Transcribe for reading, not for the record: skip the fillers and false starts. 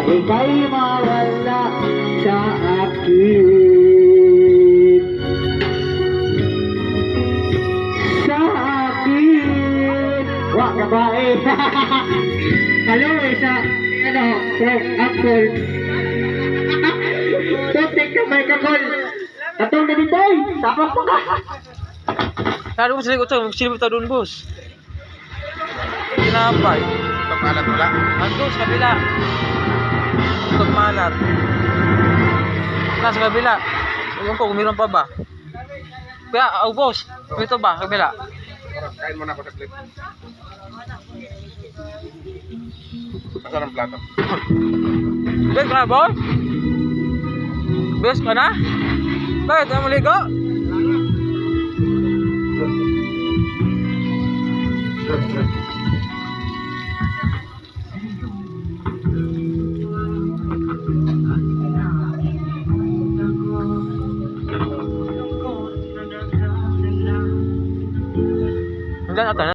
ika'y mawala sa akin. Sa akin. Wah, babae. Hello, sa, ano, from Apple. Tutik ka, may kakol. Atong na dito, tapos mo ka. Kaya mo sila ito, magsilip ito doon, boss. Tinapay. Pagkalat wala. Ando, sa kabila. Ikot malat. Nasa kabila. Ewan ko, umiron pa ba? Kaya, oh, boss. Ito ba, kabila? Kain mo na ako sa plate. Asan ang plato? Bes ka na, boss? Bes ka na? Bakit? Ano maligo? Hindi na